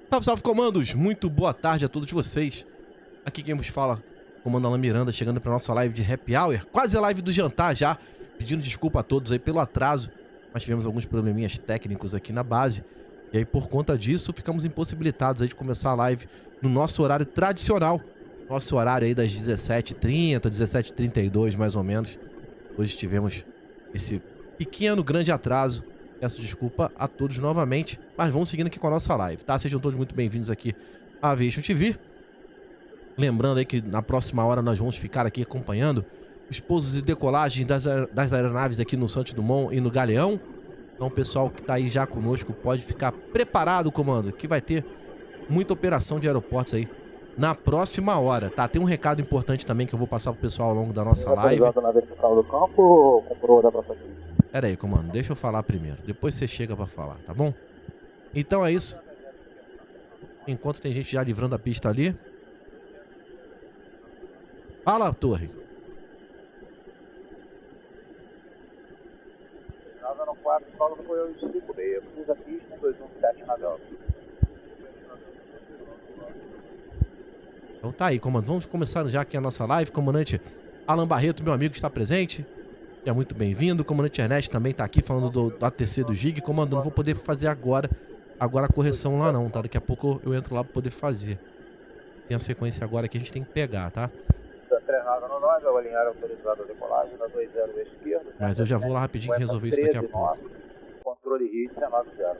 Salve, salve, comandos! Muito boa tarde a todos vocês. Aqui quem vos fala, comando Alan Miranda, chegando para nossa live de Happy Hour. Quase a live do jantar já. Pedindo desculpa a todos aí pelo atraso. Mas tivemos alguns probleminhas técnicos aqui na base. E aí, por conta disso, ficamos impossibilitados aí de começar a live no nosso horário tradicional. Nosso horário aí das 17h30, 17h32, mais ou menos. Hoje tivemos esse pequeno, grande atraso. Peço desculpa a todos novamente, mas vamos seguindo aqui com a nossa live, tá? Sejam todos muito bem-vindos aqui à Aviation TV. Lembrando aí que na próxima hora nós vamos ficar aqui acompanhando os pousos e decolagens das aeronaves aqui no Santos Dumont e no Galeão. Então o pessoal que tá aí já conosco pode ficar preparado, comando, que vai ter muita operação de aeroportos aí na próxima hora, tá? Tem um recado importante também que eu vou passar pro pessoal ao longo da nossa live. Pera aí, comando, deixa eu falar primeiro. Depois você chega pra falar, tá bom? Então é isso. Enquanto tem gente já livrando a pista ali. Fala, torre. Então tá aí, comando. Vamos começar já aqui a nossa live. Comandante Alan Barreto, meu amigo, está presente. É muito bem-vindo. O comandante Ernest também tá aqui falando do ATC do GIG. Comando, não vou poder fazer agora a correção lá não, tá? Daqui a pouco eu entro lá pra poder fazer. Tem a sequência agora que a gente tem que pegar, tá? Mas eu já vou lá rapidinho resolver isso daqui a pouco. Controle RIT 90.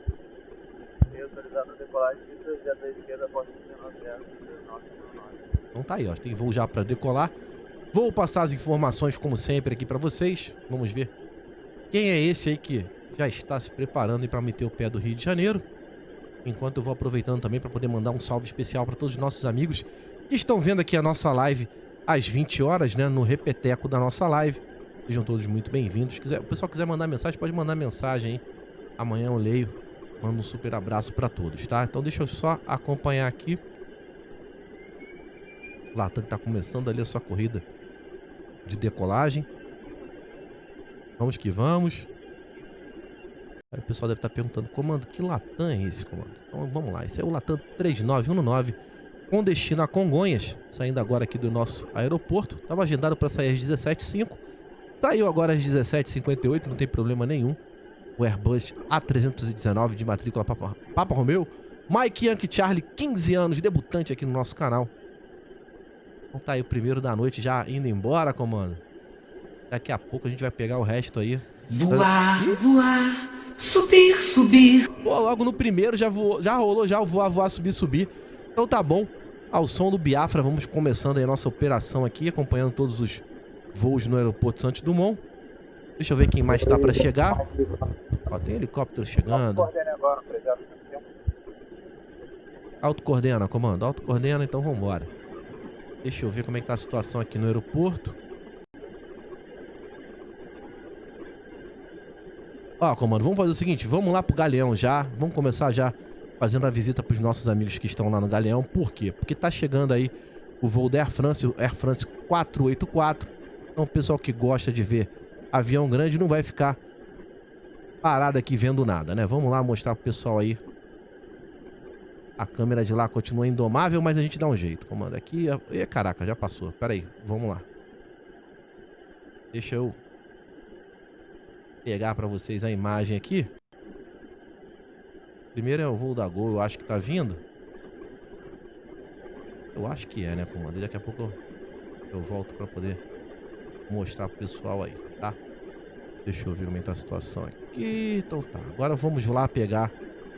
Autorizado a decolagem, da esquerda, pode 90. Então tá aí, ó. Tem voo já pra decolar. Vou passar as informações, como sempre, aqui pra vocês. Vamos ver quem é esse aí que já está se preparando para meter o pé do Rio de Janeiro. Enquanto eu vou aproveitando também para poder mandar um salve especial para todos os nossos amigos que estão vendo aqui a nossa live às 20 horas, né? No repeteco da nossa live. Sejam todos muito bem-vindos. Se o pessoal quiser mandar mensagem, pode mandar mensagem aí. Amanhã eu leio. Mando um super abraço para todos, tá? Então deixa eu só acompanhar aqui. O Latam tá começando ali a sua corrida de decolagem. Vamos que vamos. Aí o pessoal deve estar perguntando, comando, que Latam é esse, comando? Então vamos lá, esse é o Latam 3919 com destino a Congonhas, saindo agora aqui do nosso aeroporto. Estava agendado para sair às 17h05, saiu agora às 17h58, não tem problema nenhum. O Airbus A319 de matrícula Papa Romeo, Mike Yankee Charlie, 15 anos, debutante aqui no nosso canal. Então tá aí o primeiro da noite já indo embora, comando. Daqui a pouco a gente vai pegar o resto aí. Voar, voar, subir, subir. Pô, logo no primeiro já rolou já o voar, voar, subir, subir. Então tá bom. Ao som do Biafra, vamos começando aí a nossa operação aqui, acompanhando todos os voos no aeroporto Santos Dumont. Deixa eu ver quem mais tá pra chegar. Ó, tem helicóptero chegando. Autocoordena, comando. Autocoordena, então vambora. Deixa eu ver como é que tá a situação aqui no aeroporto. Ó, comando, vamos fazer o seguinte, vamos lá pro Galeão já, vamos começar já fazendo a visita pros nossos amigos que estão lá no Galeão. Por quê? Porque tá chegando aí o voo da Air France, o Air France 484. Então o pessoal que gosta de ver avião grande não vai ficar parado aqui vendo nada, né? Vamos lá mostrar pro pessoal aí. A câmera de lá continua indomável, mas a gente dá um jeito, comando. Aqui, caraca, já passou. Pera aí, vamos lá. Deixa eu pegar pra vocês a imagem aqui. Primeiro é o voo da Gol, eu acho que tá vindo. Eu acho que é, né, comando? Daqui a pouco eu volto pra poder mostrar pro pessoal aí, tá? Deixa eu ver como é que tá a situação aqui. Então tá, agora vamos lá pegar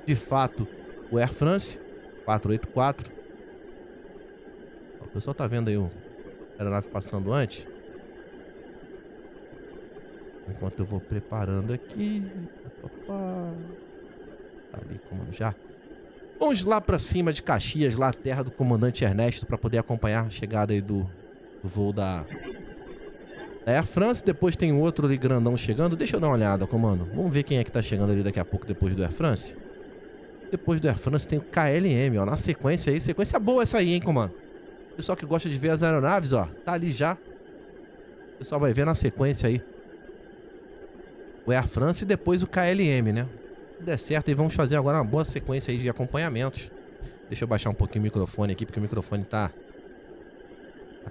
de fato o Air France 484. O pessoal tá vendo aí a aeronave passando antes. Enquanto eu vou preparando aqui. Tá ali, comando, já. Vamos lá pra cima de Caxias, lá a terra do comandante Ernesto, pra poder acompanhar a chegada aí do voo da Air France. Depois tem outro ali grandão chegando. Deixa eu dar uma olhada, comando. Vamos ver quem é que tá chegando ali daqui a pouco depois do Air France. Depois do Air France tem o KLM, ó. Na sequência aí. Sequência boa essa aí, hein, comando. Pessoal que gosta de ver as aeronaves, ó. Tá ali já. O pessoal vai ver na sequência aí o Air France e depois o KLM, né? Se der certo, e vamos fazer agora uma boa sequência aí de acompanhamentos. Deixa eu baixar um pouquinho o microfone aqui, porque o microfone tá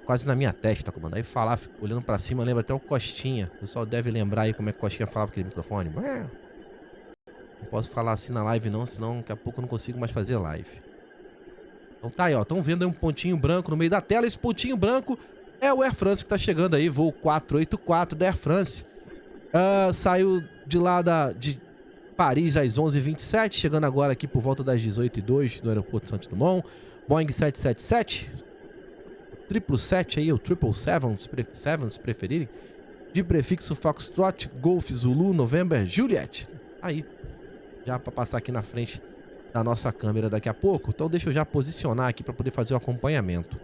quase na minha testa, comando. Aí falar, olhando pra cima, lembra até o Costinha. O pessoal deve lembrar aí como é que o Costinha falava aquele microfone. Não posso falar assim na live não, senão daqui a pouco eu não consigo mais fazer live. Então tá aí, ó. Estão vendo aí um pontinho branco no meio da tela. Esse pontinho branco é o Air France que tá chegando aí. Voo 484 da Air France. Saiu de lá de Paris às 11h27. Chegando agora aqui por volta das 18h02 do aeroporto Santos Dumont. Boeing 777. 777 aí, o 777, se preferirem. De prefixo Foxtrot, Golf, Zulu, November, Juliet. Aí, já para passar aqui na frente da nossa câmera daqui a pouco. Então deixa eu já posicionar aqui para poder fazer o acompanhamento.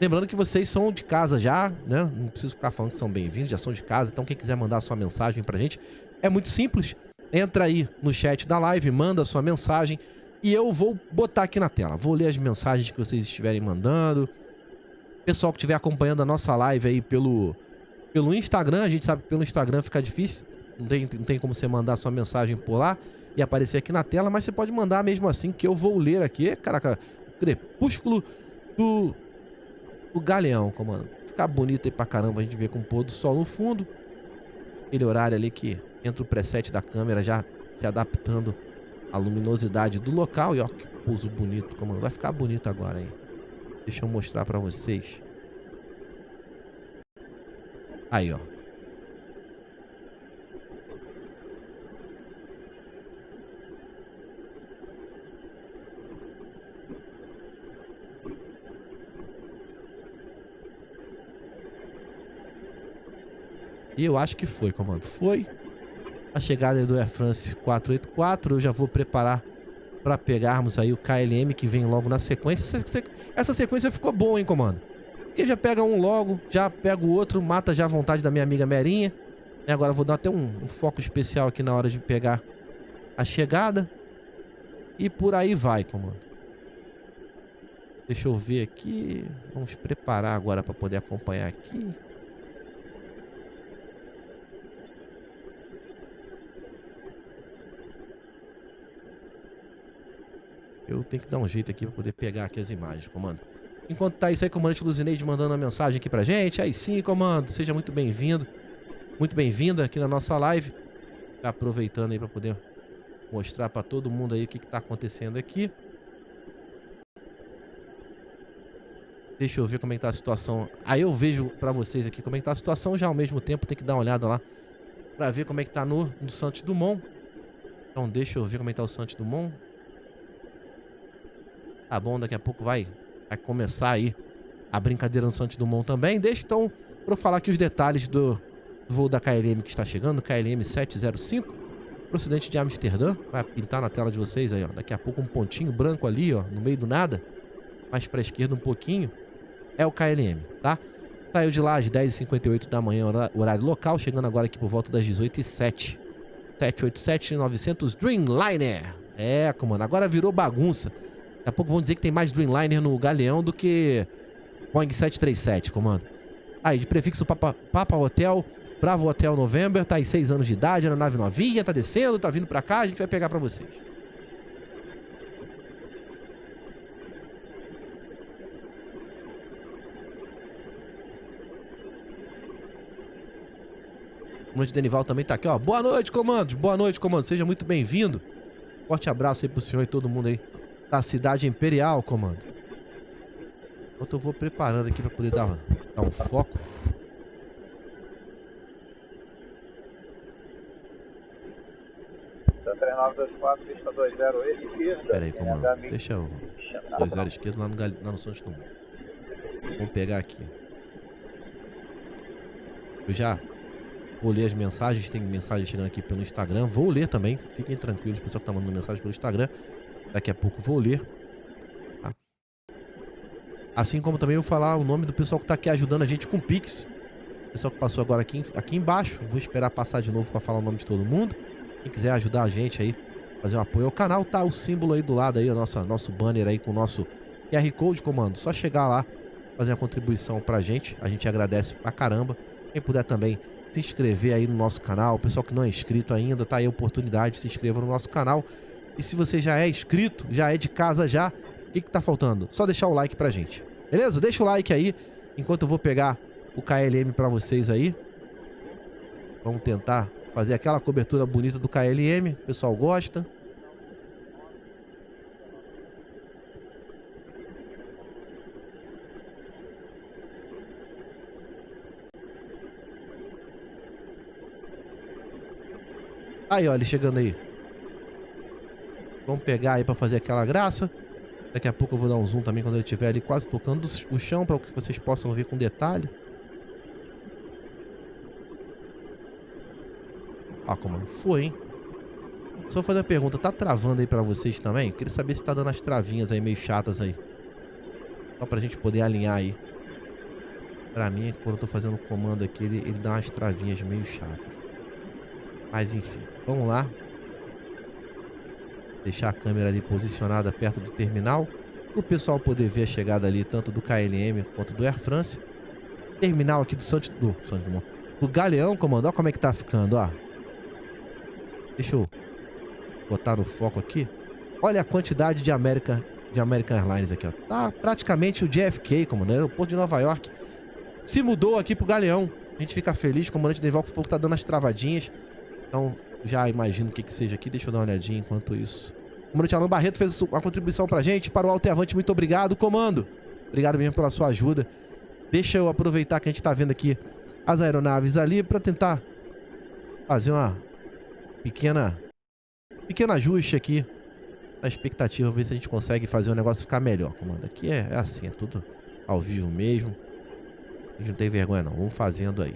Lembrando que vocês são de casa já, né? Não preciso ficar falando que são bem-vindos, já são de casa. Então quem quiser mandar a sua mensagem pra gente, é muito simples. Entra aí no chat da live, manda a sua mensagem e eu vou botar aqui na tela. Vou ler as mensagens que vocês estiverem mandando. Pessoal que estiver acompanhando a nossa live aí pelo Instagram, a gente sabe que pelo Instagram fica difícil. Não tem como você mandar a sua mensagem por lá e aparecer aqui na tela, mas você pode mandar mesmo assim que eu vou ler aqui. Caraca, crepúsculo do Galeão, comando. Ficar bonito aí pra caramba, a gente vê com o pôr do sol no fundo. Aquele horário ali que entra o preset da câmera já se adaptando à luminosidade do local. E ó, que pouso bonito, comando. Vai ficar bonito agora, hein? Deixa eu mostrar pra vocês. Aí, ó. E eu acho que foi, comando. Foi a chegada do Air France 484. Eu já vou preparar para pegarmos aí o KLM que vem logo na sequência. Essa sequência ficou boa, hein, comando? Porque já pega um logo, já pega o outro, mata já a vontade da minha amiga Merinha. E agora eu vou dar até um foco especial aqui na hora de pegar a chegada. E por aí vai, comando. Deixa eu ver aqui. Vamos preparar agora para poder acompanhar aqui. Eu tenho que dar um jeito aqui pra poder pegar aqui as imagens, comando. Enquanto tá isso aí, comandante Luzineide mandando uma mensagem aqui pra gente. Aí sim, comando, seja muito bem-vindo. Muito bem-vinda aqui na nossa live. Tá aproveitando aí pra poder mostrar pra todo mundo aí o que tá acontecendo aqui. Deixa eu ver como é que tá a situação. Aí eu vejo pra vocês aqui como é que tá a situação. Já ao mesmo tempo tem que dar uma olhada lá pra ver como é que tá no Santos Dumont. Então deixa eu ver como é que tá o Santos Dumont. Tá bom, daqui a pouco vai começar aí a brincadeira no Santos Dumont também. Deixa então pra eu falar aqui os detalhes do voo da KLM que está chegando, KLM 705, procedente de Amsterdã. Vai pintar na tela de vocês aí, ó. Daqui a pouco um pontinho branco ali, ó, no meio do nada, mais pra esquerda um pouquinho, é o KLM, tá? Saiu de lá às 10h58 da manhã, horário local, chegando agora aqui por volta das 18h07. 787-900 Dreamliner. É, comando, agora virou bagunça. Daqui a pouco vão dizer que tem mais Dreamliner no Galeão do que Boeing 737, comando. Aí, de prefixo Papa Hotel, Bravo Hotel November, tá aí 6 anos de idade, na nave novinha, tá descendo, tá vindo pra cá, a gente vai pegar pra vocês. O comandante Denival também tá aqui, ó. Boa noite, comando. Boa noite, comando. Seja muito bem-vindo. Forte abraço aí pro senhor e todo mundo aí da cidade imperial, comando. Enquanto eu vou preparando aqui pra poder dar um foco. Tá 3924, pista 20, esquerda. Pera aí, comando. Deixa eu... 20 esquerda lá no Santos Dumont. Vamos pegar aqui. Eu já vou ler as mensagens. Tem mensagem chegando aqui pelo Instagram. Vou ler também. Fiquem tranquilos, o pessoal que tá mandando mensagem pelo Instagram. Daqui a pouco vou ler. Tá? Assim como também eu vou falar o nome do pessoal que tá aqui ajudando a gente com o Pix. O pessoal que passou agora aqui embaixo. Vou esperar passar de novo para falar o nome de todo mundo. Quem quiser ajudar a gente aí, fazer um apoio ao canal, tá o símbolo aí do lado aí, o nosso banner aí com o nosso QR Code, comando. Só chegar lá, fazer uma contribuição pra gente. A gente agradece pra caramba. Quem puder também se inscrever aí no nosso canal. O pessoal que não é inscrito ainda, tá aí a oportunidade, se inscreva no nosso canal. E se você já é inscrito, já é de casa já, o que tá faltando? Só deixar o like pra gente. Beleza? Deixa o like aí, enquanto eu vou pegar o KLM pra vocês aí. Vamos tentar fazer aquela cobertura bonita do KLM. O pessoal gosta. Aí, ó, ele chegando aí. Vamos pegar aí pra fazer aquela graça. Daqui a pouco eu vou dar um zoom também quando ele estiver ali quase tocando o chão, para que vocês possam ver com detalhe. Ó, como foi, hein? Só vou fazer uma pergunta, tá travando aí pra vocês também? Eu queria saber se tá dando as travinhas aí meio chatas aí. Só pra gente poder alinhar aí. Pra mim, quando eu tô fazendo o comando aqui, ele dá umas travinhas meio chatas. Mas enfim, vamos lá. Deixar a câmera ali posicionada perto do terminal. Para o pessoal poder ver a chegada ali, tanto do KLM quanto do Air France. Terminal aqui do Galeão, comando. Olha como é que tá ficando, ó. Deixa eu botar no foco aqui. Olha a quantidade de American Airlines aqui, ó. Tá praticamente o JFK, comando. O aeroporto de Nova York se mudou aqui pro Galeão. A gente fica feliz. O comandante Deival falou que tá dando as travadinhas. Então, já imagino o que seja aqui. Deixa eu dar uma olhadinha enquanto isso. O comandante Alan Barreto fez uma contribuição pra gente. Para o Alto e Avante, muito obrigado, comando. Obrigado mesmo pela sua ajuda. Deixa eu aproveitar que a gente tá vendo aqui as aeronaves ali para tentar fazer uma pequeno ajuste aqui na expectativa, ver se a gente consegue fazer o negócio ficar melhor, comando. Aqui é assim, é tudo ao vivo mesmo. A gente não tem vergonha não, vamos fazendo aí.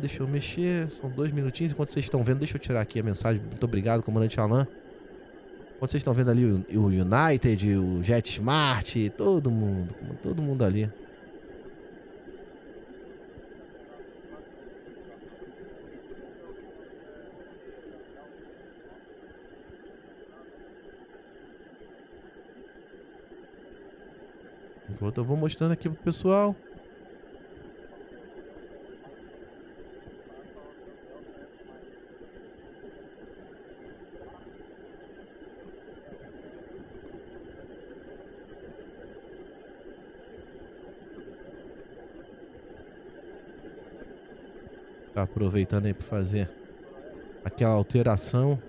Deixa eu mexer, são 2 minutinhos enquanto vocês estão vendo. Deixa eu tirar aqui a mensagem, muito obrigado, comandante Alan. Enquanto vocês estão vendo ali o United, o JetSmart, todo mundo ali. Enquanto eu vou mostrando aqui pro pessoal. Tá aproveitando aí para fazer aquela alteração.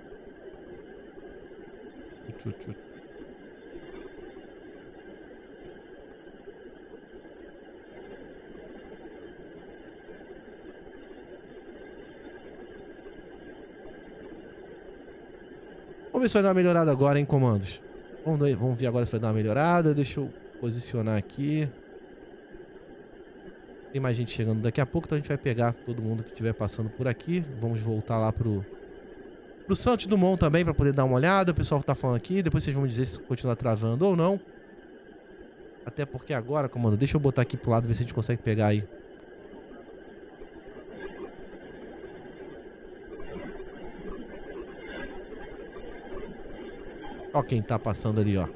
Vamos ver se vai dar uma melhorada agora, hein, comandos. Vamos ver agora se vai dar uma melhorada. Deixa eu posicionar aqui. Tem mais gente chegando daqui a pouco, então a gente vai pegar todo mundo que estiver passando por aqui. Vamos voltar lá pro Santos Dumont também, para poder dar uma olhada. O pessoal tá falando aqui, depois vocês vão me dizer se continuar travando ou não. Até porque agora, comando, deixa eu botar aqui pro lado, ver se a gente consegue pegar aí. Ó quem tá passando ali, ó.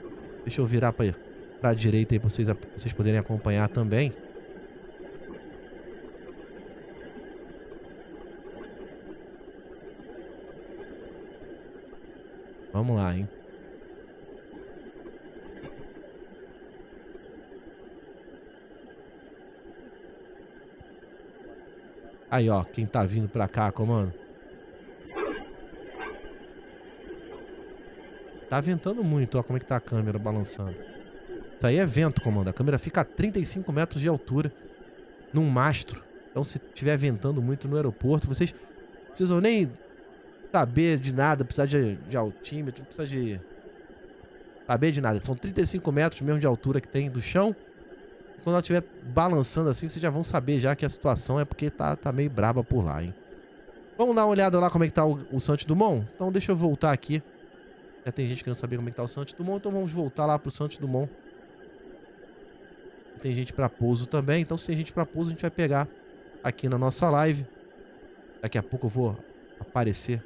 Deixa eu virar pra direita aí pra vocês poderem acompanhar também. Vamos lá, hein? Aí, ó, quem tá vindo pra cá, comando. Tá ventando muito, ó, como é que tá a câmera balançando. Isso aí é vento, comando. A câmera fica a 35 metros de altura num mastro. Então, se tiver ventando muito no aeroporto, vocês não precisam nem saber de nada, precisar de altímetro, não precisa de saber de nada. São 35 metros mesmo de altura que tem do chão. E quando ela estiver balançando assim, vocês já vão saber já que a situação é porque tá meio braba por lá, hein? Vamos dar uma olhada lá como é que tá o Santos Dumont? Então deixa eu voltar aqui. Já tem gente querendo saber como é que tá o Santos Dumont, então vamos voltar lá pro Santos Dumont. Tem gente pra pouso também, então se tem gente pra pouso a gente vai pegar aqui na nossa live. Daqui a pouco eu vou aparecer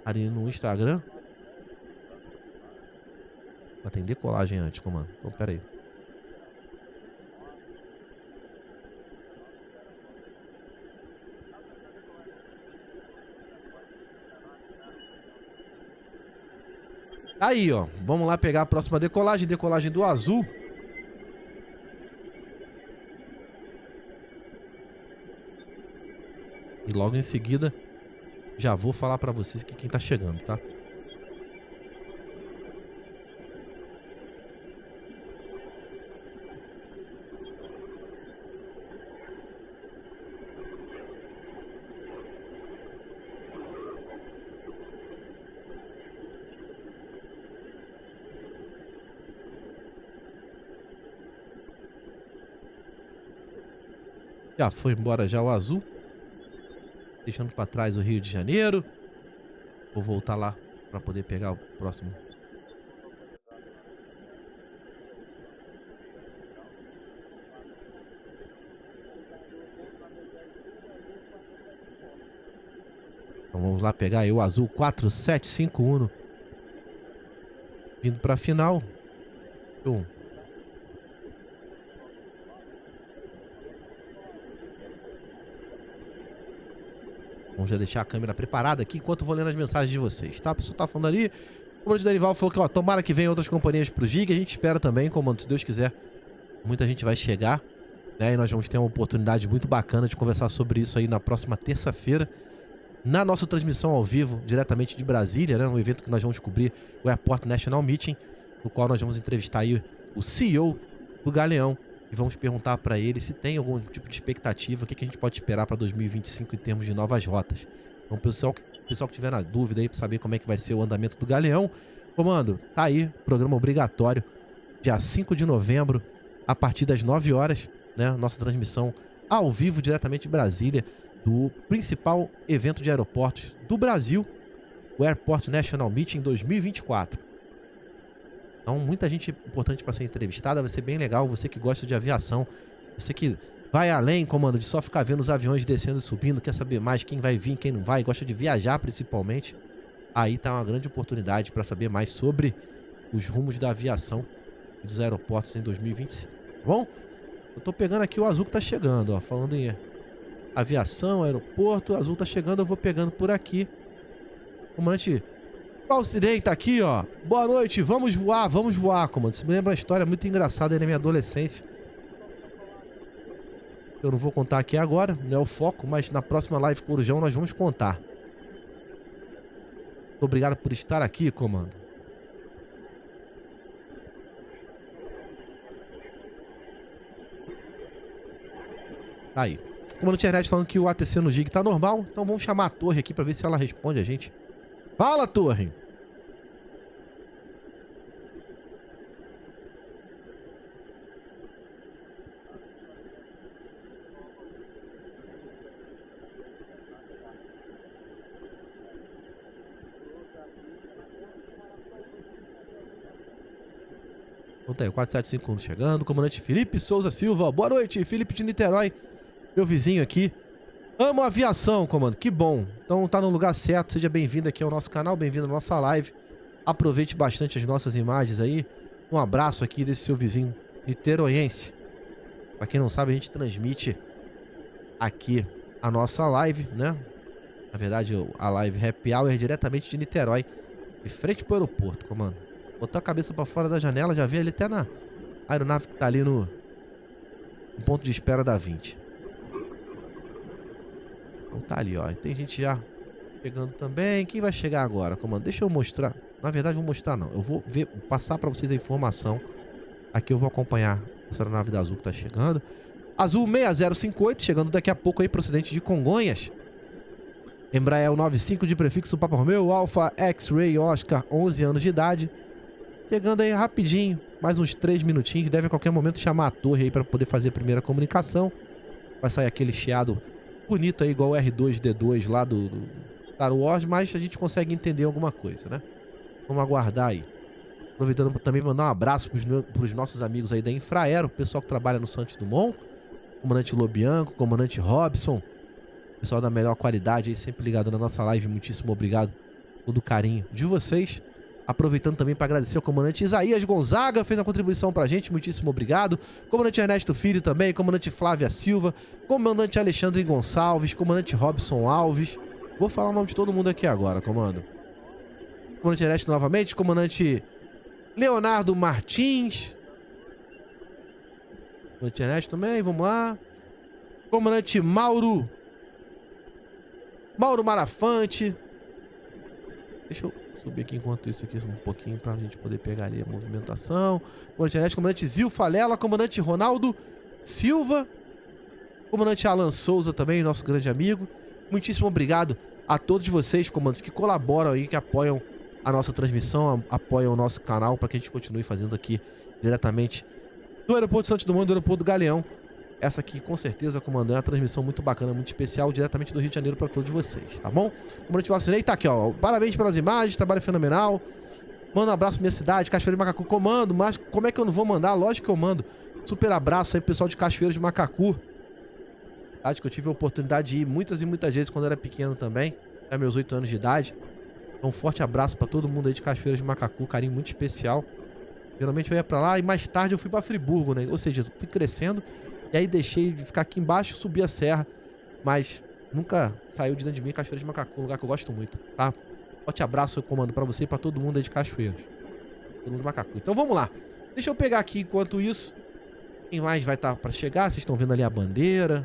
ali no Instagram. Mas tem decolagem antes, comando. Então, pera aí. Aí, ó. Vamos lá pegar a próxima decolagem. Decolagem do Azul. E logo em seguida, já vou falar pra vocês que quem tá chegando, tá? Já foi embora já o Azul. Deixando pra trás o Rio de Janeiro. Vou voltar lá pra poder pegar o próximo. Então vamos lá pegar aí o Azul 4751. Vindo pra final. Então, vamos já deixar a câmera preparada aqui enquanto eu vou lendo as mensagens de vocês, tá? A pessoa tá falando ali. O comandante Danival falou que, ó, tomara que venham outras companhias pro GIG. A gente espera também, comando, se Deus quiser. Muita gente vai chegar, né? E nós vamos ter uma oportunidade muito bacana de conversar sobre isso aí na próxima terça-feira. Na nossa transmissão ao vivo, diretamente de Brasília, né? Um evento que nós vamos cobrir, o Airport National Meeting, no qual nós vamos entrevistar aí o CEO do Galeão. E vamos perguntar para ele se tem algum tipo de expectativa, o que a gente pode esperar para 2025 em termos de novas rotas. Então, pessoal que tiver na dúvida aí para saber como é que vai ser o andamento do Galeão, comando, tá aí, programa obrigatório, dia 5 de novembro, a partir das 9 horas, né? Nossa transmissão ao vivo, diretamente de Brasília, do principal evento de aeroportos do Brasil, o Airport National Meeting 2024. Então, muita gente importante para ser entrevistada, vai ser bem legal. Você que gosta de aviação, você que vai além, comando, de só ficar vendo os aviões descendo e subindo, quer saber mais quem vai vir, quem não vai, gosta de viajar principalmente, aí tá uma grande oportunidade para saber mais sobre os rumos da aviação e dos aeroportos em 2025, tá bom? Eu tô pegando aqui o Azul que tá chegando, ó, falando em aviação, aeroporto, o Azul tá chegando, eu vou pegando por aqui. Comandante Valcirei tá aqui, ó. Boa noite, vamos voar, comando. Isso me lembra uma história muito engraçada aí na minha adolescência. Eu não vou contar aqui agora, não é o foco, mas na próxima live Corujão nós vamos contar. Muito obrigado por estar aqui, comando. Tá aí. Comandante Ernest falando que o ATC no GIG tá normal, então vamos chamar a torre aqui pra ver se ela responde a gente. Fala, torre! Então tá aí, 4751 chegando. Comandante Felipe Souza Silva. Boa noite, Felipe de Niterói. Meu vizinho aqui. Amo a aviação, comando. Que bom. Então tá no lugar certo. Seja bem-vindo aqui ao nosso canal. Bem-vindo à nossa live. Aproveite bastante as nossas imagens aí. Um abraço aqui desse seu vizinho niteroiense. Pra quem não sabe, a gente transmite aqui a nossa live, né? Na verdade, a live Happy Hour diretamente de Niterói. De frente pro aeroporto, comando. Botou a cabeça pra fora da janela, já vê ali até na aeronave que tá ali no ponto de espera da 20. Então tá ali, ó. Tem gente já chegando também. Quem vai chegar agora, comando? Deixa eu mostrar. Na verdade, vou mostrar não. Eu vou passar pra vocês a informação. Aqui eu vou acompanhar essa aeronave da Azul que tá chegando. Azul 6058, chegando daqui a pouco aí procedente de Congonhas. Embraer 95 de prefixo Papa Romeo, Alpha X-Ray Oscar, 11 anos de idade. Chegando aí rapidinho, mais uns 3 minutinhos. Deve a qualquer momento chamar a torre aí para poder fazer a primeira comunicação. Vai sair aquele chiado bonito aí, igual o R2-D2 lá do Star Wars, mas a gente consegue entender alguma coisa, né? Vamos aguardar aí. Aproveitando também para mandar um abraço para os nossos amigos aí da Infraero, o pessoal que trabalha no Santos Dumont, comandante Lobianco, comandante Robson, pessoal da melhor qualidade aí, sempre ligado na nossa live. Muitíssimo obrigado por todo o carinho de vocês. Aproveitando também para agradecer ao comandante Isaías Gonzaga, fez uma contribuição pra gente, muitíssimo obrigado. Comandante Ernesto Filho também, comandante Flávia Silva, comandante Alexandre Gonçalves, comandante Robson Alves. Vou falar o nome de todo mundo aqui agora, comando. Comandante Ernesto novamente. Comandante Leonardo Martins. Comandante Ernesto também, vamos lá. Comandante Mauro Marafante. Deixa eu subir aqui enquanto isso aqui um pouquinho pra gente poder pegar ali a movimentação. Comandante Ernesto, comandante Zil Falela, comandante Ronaldo Silva, comandante Alan Souza também, nosso grande amigo. Muitíssimo obrigado a todos vocês, comandantes, que colaboram aí, que apoiam a nossa transmissão, apoiam o nosso canal para que a gente continue fazendo aqui diretamente do aeroporto Santos Dumont, do aeroporto do Galeão. Essa aqui, com certeza, comandante, é uma transmissão muito bacana, muito especial, diretamente do Rio de Janeiro para todos vocês, tá bom? Comandante Valcinei, tá aqui, ó. Parabéns pelas imagens, trabalho fenomenal. Manda um abraço pra minha cidade, Cachoeira de Macacu. Comando, mas como é que eu não vou mandar? Lógico que eu mando. Super abraço aí, pessoal de Cachoeira de Macacu. Acho que eu tive a oportunidade de ir muitas e muitas vezes quando era pequeno também, até meus 8 anos de idade. Então, um forte abraço pra todo mundo aí de Cachoeira de Macacu, carinho muito especial. Geralmente eu ia pra lá e mais tarde eu fui pra Friburgo, né? Ou seja, eu fui crescendo e aí deixei de ficar aqui embaixo e subir a serra. Mas nunca saiu de dentro de mim Cachoeira de Macacu, um lugar que eu gosto muito, tá? Forte abraço, comando, pra você e pra todo mundo aí de Cachoeiras. Todo mundo de Macacu. Então vamos lá. Deixa eu pegar aqui enquanto isso. Quem mais vai estar pra chegar? Vocês estão vendo ali a bandeira.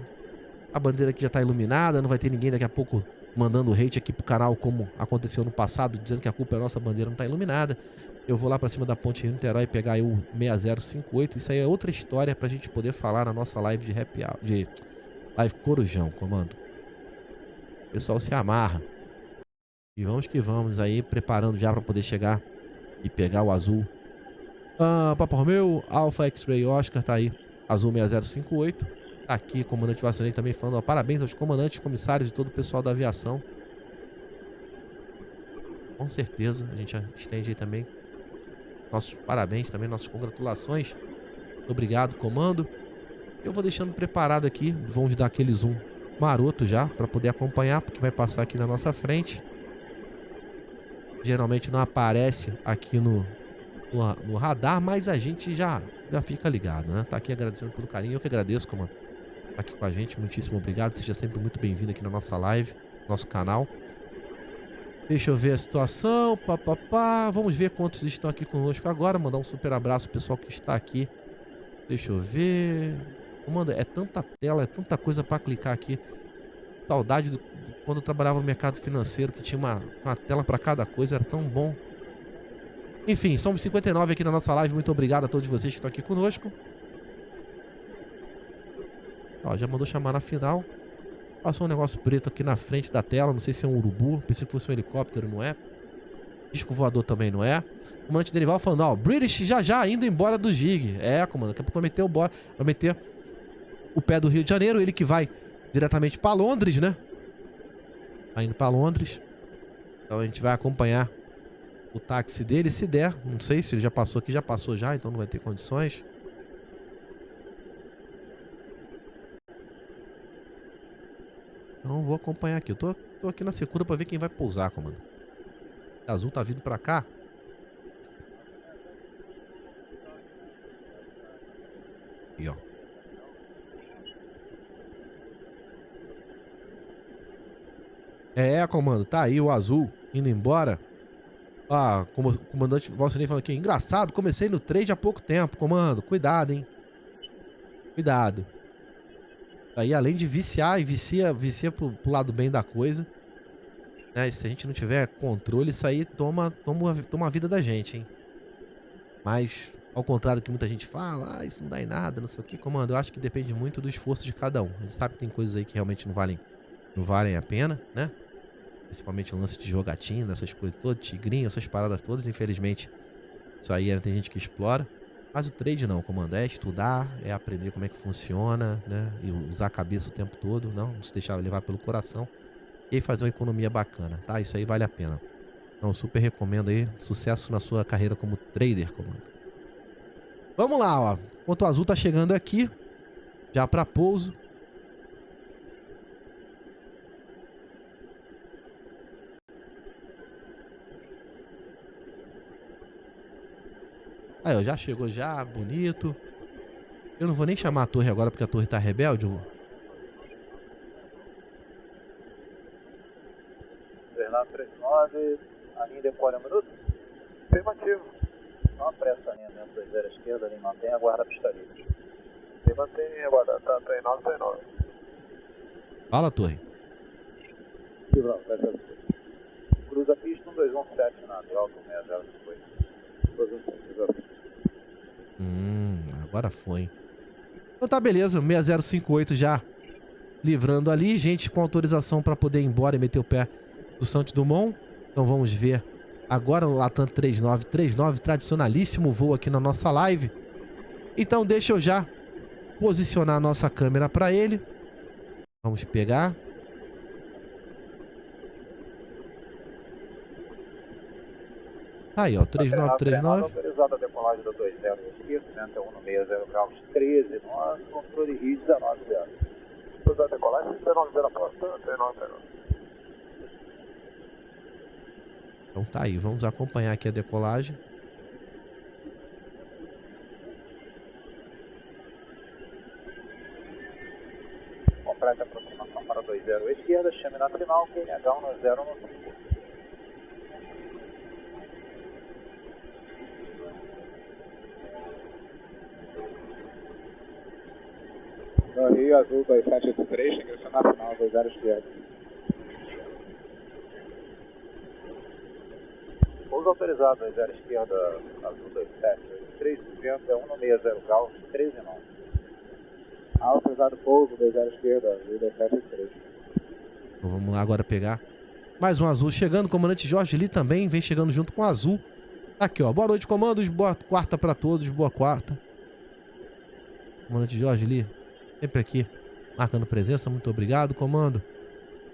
A bandeira aqui já tá iluminada. Não vai ter ninguém daqui a pouco mandando hate aqui pro canal como aconteceu no passado, dizendo que a culpa é nossa, a bandeira não tá iluminada. Eu vou lá pra cima da ponte Rio Niterói pegar aí o 6058. Isso aí é outra história pra gente poder falar na nossa live de happy hour, de live Corujão, comando. O pessoal se amarra. E vamos que vamos aí, preparando já pra poder chegar e pegar o azul. Papa Romeu, Alpha X-Ray Oscar, tá aí. Azul 6058. Tá aqui, comandante Vassilei também falando, ó, parabéns aos comandantes, comissários e todo o pessoal da aviação. Com certeza, a gente estende aí também nossos parabéns, também nossas congratulações. Obrigado, comando. Eu vou deixando preparado aqui, vamos dar aquele zoom maroto já, pra poder acompanhar, porque vai passar aqui na nossa frente. Geralmente não aparece aqui no radar, mas a gente já fica ligado, né? Tá aqui agradecendo pelo carinho, eu que agradeço, comando. Tá aqui com a gente, muitíssimo obrigado, seja sempre muito bem-vindo aqui na nossa live, nosso canal. Deixa eu ver a situação, vamos ver quantos estão aqui conosco agora, mandar um super abraço pro pessoal que está aqui. Deixa eu ver... Comando, é tanta tela, é tanta coisa pra clicar aqui. Saudade quando eu trabalhava no mercado financeiro, que tinha uma tela pra cada coisa, era tão bom. Enfim, somos 59 aqui na nossa live, muito obrigado a todos vocês que estão aqui conosco. Ó, já mandou chamar na final. Passou um negócio preto aqui na frente da tela, não sei se é um urubu, pensei que fosse um helicóptero, não é? Disco voador também não é. O comandante Derival falando, ó, British já indo embora do Gig. É, comandante, daqui a pouco vai meter o pé do Rio de Janeiro, ele que vai diretamente pra Londres, né? Tá indo pra Londres. Então a gente vai acompanhar o táxi dele, se der. Não sei se ele já passou aqui, já passou já, então não vai ter condições. Então vou acompanhar aqui. Eu tô aqui na secura pra ver quem vai pousar, comando. O azul tá vindo pra cá. Aqui, ó. É, comando, tá aí o azul indo embora. Ah, como o comandante Valcinei falou aqui, engraçado, comecei no trade há pouco tempo, comando, cuidado, hein. Cuidado. Aí, além de viciar, e vicia pro lado bem da coisa, né, e se a gente não tiver controle, isso aí toma a vida da gente, hein. Mas, ao contrário do que muita gente fala, isso não dá em nada, não sei o que, comando, eu acho que depende muito do esforço de cada um. A gente sabe que tem coisas aí que realmente não valem a pena, né? Principalmente o lance de jogatina, essas coisas todas, tigrinho, essas paradas todas, infelizmente, isso aí tem gente que explora. Mas o trade não, comando, é estudar, é aprender como é que funciona, né? E usar a cabeça o tempo todo, não se deixar levar pelo coração. E aí fazer uma economia bacana, tá? Isso aí vale a pena. Então, super recomendo aí, sucesso na sua carreira como trader, comando. Vamos lá, ó. Enquanto o azul tá chegando aqui, já pra pouso. Aí, ó, já chegou já, bonito. Eu não vou nem chamar a torre agora porque a torre tá rebelde. Fernando 039, a linha decolhe 1 minuto? Afirmativo. Não apressa a linha dentro da 0 esquerda, ali mantém a guarda pista livre. Se mantém agora, tá em 9, tá em 9. Fala, Torre. Cruza a pista 1217 na Delta 6058. 217. Agora foi. Então tá, beleza. 6058 já livrando ali. Gente com autorização para poder ir embora e meter o pé do Santos Dumont. Então vamos ver agora o Latam 3939, tradicionalíssimo voo aqui na nossa live. Então deixa eu já posicionar a nossa câmera para ele. Vamos pegar. Aí, ó, 3939. Autorizada a decolagem do 20 esquerdo, 6160 graus 13, nós, controle RI 190. Autorizada a decolagem, 190 na porta, 190. Então tá aí, vamos acompanhar aqui a decolagem. Completa a aproximação para 20 esquerda, chame na final, QNH 1015. No Rio Azul 2783, ingressão na final, 20 esquerda. Pouso autorizado, 20 esquerda, Azul 2783, vento é 160 graus 13 não. Autorizado pouso, 20 esquerda, Azul 2783. Então vamos lá agora pegar mais um azul chegando. Comandante Jorge Lee também vem chegando junto com o azul. Aqui, ó. Boa noite, comandos. Boa quarta pra todos. Boa quarta. Comandante Jorge Lee, sempre aqui, marcando presença. Muito obrigado, comando.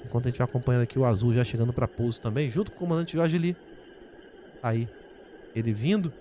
Enquanto a gente vai acompanhando aqui o azul já chegando para pouso também, junto com o comandante Jorge Lee. Aí, ele vindo.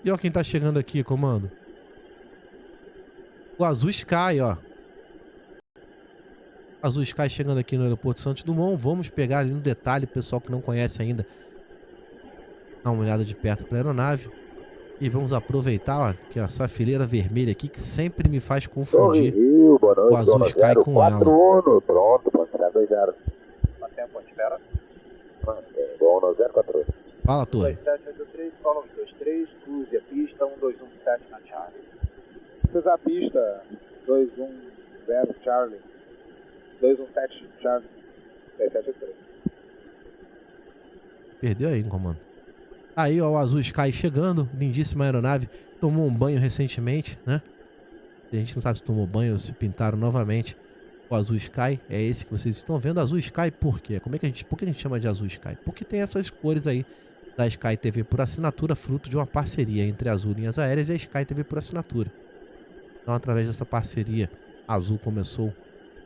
E ó quem tá chegando aqui, comando. O Azul Sky, ó. Azul Sky chegando aqui no aeroporto Santos Dumont. Vamos pegar ali no detalhe, pessoal que não conhece ainda. Dá uma olhada de perto pra aeronave. E vamos aproveitar, ó, que essa fileira vermelha aqui que sempre me faz confundir o Azul Sky com ela. Pronto, pode ser 20. Mantém a ponte espera. Mantém, bom no 048. Fala, Torre. 2783, Column 23, cruze a pista 1217 na Charlie. Cruze a pista 210 Charlie. 217 Charlie. 773. Perdeu aí, comando. Aí, ó, o Azul Sky chegando. Lindíssima aeronave. Tomou um banho recentemente, né? A gente não sabe se tomou banho ou se pintaram novamente. O Azul Sky é esse que vocês estão vendo. Azul Sky por quê? Por que a gente chama de Azul Sky? Porque tem essas cores aí da Sky TV por assinatura, fruto de uma parceria entre a Azul Linhas Aéreas e a Sky TV por assinatura. Então, através dessa parceria, a Azul começou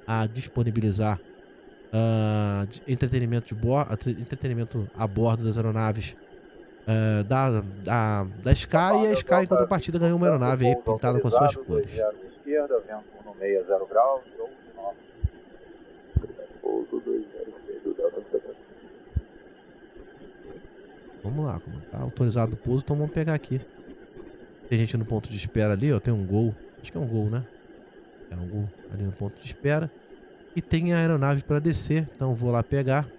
a disponibilizar entretenimento a bordo das aeronaves da Sky, e a Sky, em contrapartida, ganhou uma aeronave aí pintada com as suas cores. Esquerda, vento 160 graus, 9. Pouso 20 Delta 70. Vamos lá, como tá autorizado o pouso, então vamos pegar aqui. Tem gente no ponto de espera ali, ó, tem um Gol, acho que é um Gol, né? É um Gol ali no ponto de espera. E tem a aeronave para descer, então vou lá pegar.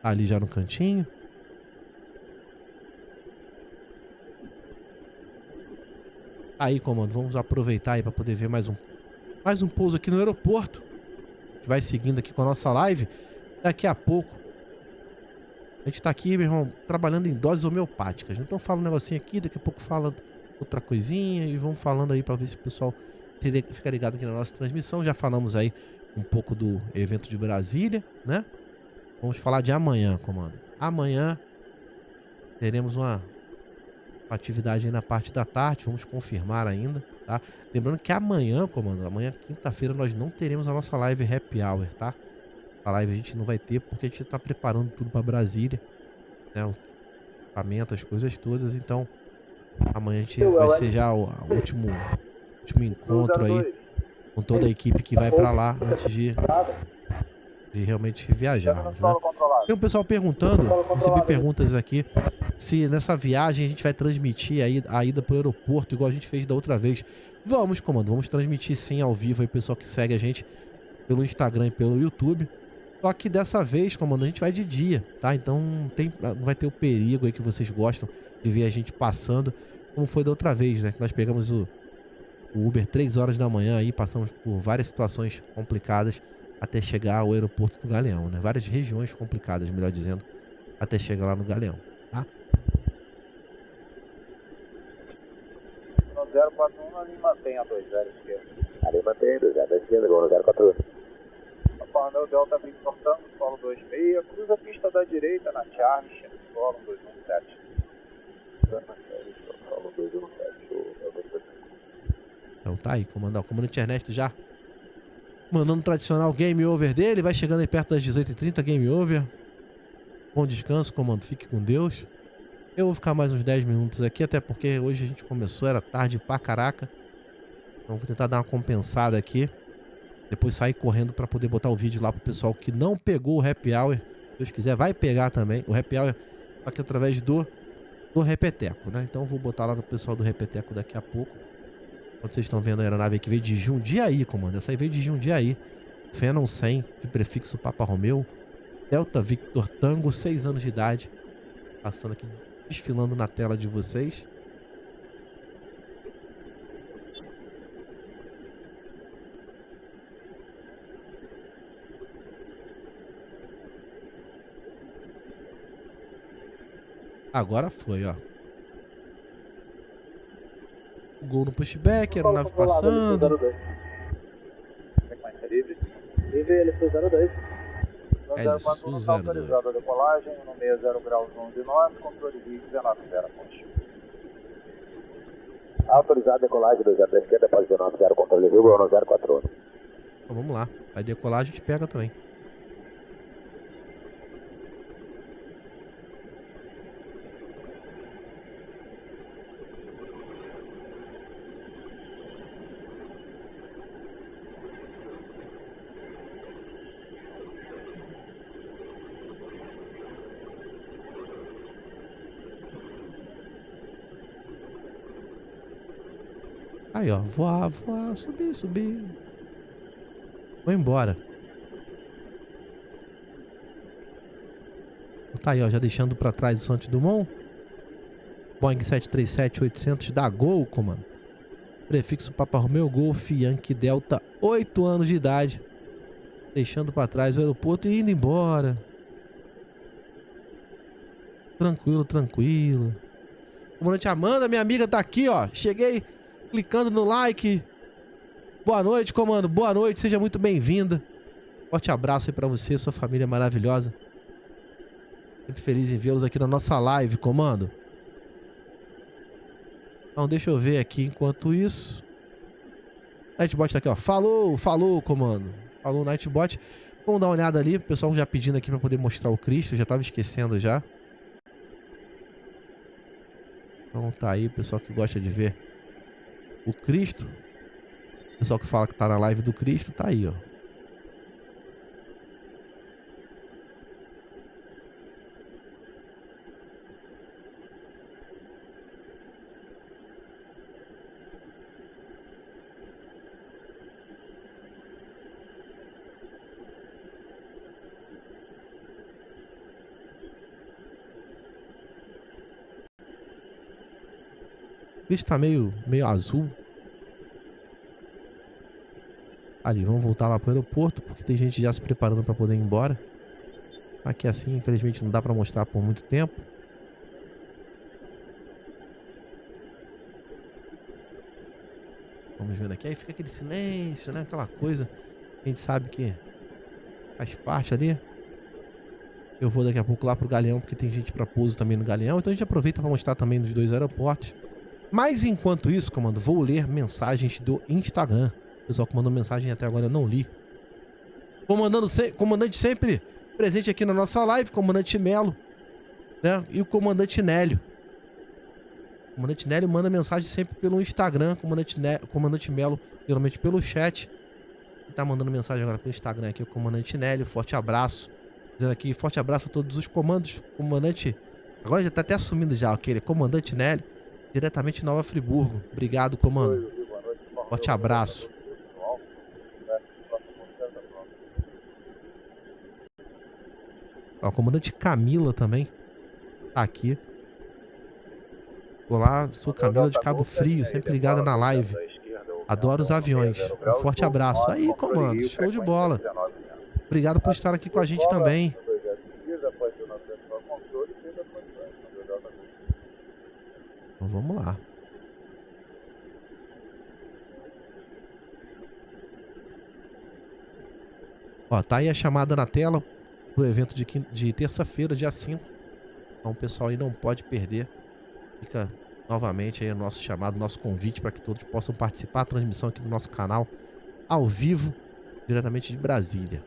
Ali já no cantinho. Aí, comando, vamos aproveitar aí para poder ver mais um pouso aqui no aeroporto. A gente vai seguindo aqui com a nossa live. Daqui a pouco a gente tá aqui, meu irmão, trabalhando em doses homeopáticas. Então fala um negocinho aqui, daqui a pouco fala outra coisinha e vamos falando aí pra ver se o pessoal fica ligado aqui na nossa transmissão. Já falamos aí um pouco do evento de Brasília, né? Vamos falar de amanhã, comando. Amanhã teremos uma atividade aí na parte da tarde, vamos confirmar ainda, tá? Lembrando que amanhã, comando, amanhã, quinta-feira, nós não teremos a nossa live Happy Hour, tá? A live a gente não vai ter porque a gente tá preparando tudo pra Brasília, né? O equipamento, as coisas todas, então amanhã a gente vai ser já o último encontro aí com toda a equipe que vai pra lá antes de realmente viajarmos, né? Tem um pessoal perguntando, recebi perguntas aqui, se nessa viagem a gente vai transmitir a ida pro aeroporto, igual a gente fez da outra vez. Vamos, comando, vamos transmitir sim ao vivo aí, pessoal que segue a gente pelo Instagram e pelo YouTube. Só que dessa vez, comando, a gente vai de dia, tá? Então não vai ter o perigo aí que vocês gostam de ver a gente passando, como foi da outra vez, né? Que nós pegamos o Uber 3 horas da manhã aí, passamos por várias situações complicadas até chegar ao aeroporto do Galeão, né? Várias regiões complicadas, melhor dizendo, até chegar lá no Galeão, tá? 041 ali mantém a 20 esquerda. Ali mantém, 20 esquerda, gol no 041. Painel Delta Victor Tango, solo 26, cruza a pista da direita na Charles, solo 217. Solo 217, Então tá aí, comandante. O comandante Ernesto já mandando o tradicional game over dele. Vai chegando aí perto das 18h30, game over. Bom descanso, comando. Fique com Deus. Eu vou ficar mais uns 10 minutos aqui, até porque hoje a gente começou, era tarde pra caraca. Então vou tentar dar uma compensada aqui. Depois sair correndo pra poder botar o vídeo lá pro pessoal que não pegou o Happy Hour. Se Deus quiser, vai pegar também. O Happy Hour aqui através do Repeteco, né? Então vou botar lá no pessoal do Repeteco daqui a pouco. Quando vocês estão vendo a aeronave que veio de Jundiaí, comando. Essa aí veio de Jundiaí. Phenom 100, de prefixo Papa Romeu. Delta Victor Tango, 6 anos de idade. Passando aqui, desfilando na tela de vocês. Agora foi, ó. O gol no pushback, a aeronave passando. Sequência livre. Livre, ele foi 02. LSU 02. Autorizado a decolagem, no 60 graus 11,9, controle de 19,0 pontos. Autorizado a decolagem, 20 esquerda, pode 19,0, controle de gol no 041. Então vamos lá. Vai decolar, a gente pega também. Aí, ó, voar, subir. Vou embora. Tá aí, ó, já deixando pra trás o Santos Dumont. Boeing 737-800 da Gol, comando. Prefixo Papa Romeo Golf Yankee Delta, 8 anos de idade. Deixando pra trás o aeroporto e indo embora. Tranquilo. Comandante Amanda, minha amiga, tá aqui, ó. Cheguei clicando no like. Boa noite, comando. Boa noite, seja muito bem-vinda. Forte abraço aí pra você, sua família maravilhosa. Muito feliz em vê-los aqui na nossa live, comando. Então, deixa eu ver aqui enquanto isso. Nightbot tá aqui, ó. Falou, comando. Falou, Nightbot. Vamos dar uma olhada ali. O pessoal já pedindo aqui pra poder mostrar o Cristo. Já tava esquecendo já. Então tá aí, o pessoal que gosta de ver o Cristo. O pessoal que fala que tá na live do Cristo, tá aí, ó. O Cristo tá meio azul. Ali, vamos voltar lá pro aeroporto, porque tem gente já se preparando para poder ir embora. Aqui assim, infelizmente, não dá para mostrar por muito tempo. Estamos vendo aqui. Aí fica aquele silêncio, né? Aquela coisa. A gente sabe que faz parte ali. Eu vou daqui a pouco lá pro Galeão, porque tem gente pra pouso também no Galeão. Então a gente aproveita para mostrar também nos 2 aeroportos. Mas enquanto isso, comando, vou ler mensagens do Instagram. O pessoal que mandou mensagem até agora eu não li. Comandante sempre presente aqui na nossa live, comandante Melo, né? E o comandante Nélio. O comandante Nélio manda mensagem sempre pelo Instagram, comandante Melo, geralmente pelo chat. Ele tá mandando mensagem agora pelo Instagram aqui, o comandante Nélio, forte abraço. Dizendo aqui, forte abraço a todos os comandos. Comandante, agora já tá até assumindo já, aquele comandante Nélio, diretamente de Nova Friburgo. Obrigado, comando. Forte abraço. Ó, a comandante Camila também tá aqui. Olá, sou Camila de Cabo Frio, sempre ligada na live. Adoro os aviões. Um forte abraço. Aí, comando, show de bola. Obrigado por estar aqui com a gente também. Então vamos lá. Ó, tá aí a chamada na tela pro evento de terça-feira, dia 5. Então o pessoal aí não pode perder. Fica novamente aí o nosso chamado, nosso convite para que todos possam participar da transmissão aqui do nosso canal ao vivo, diretamente de Brasília.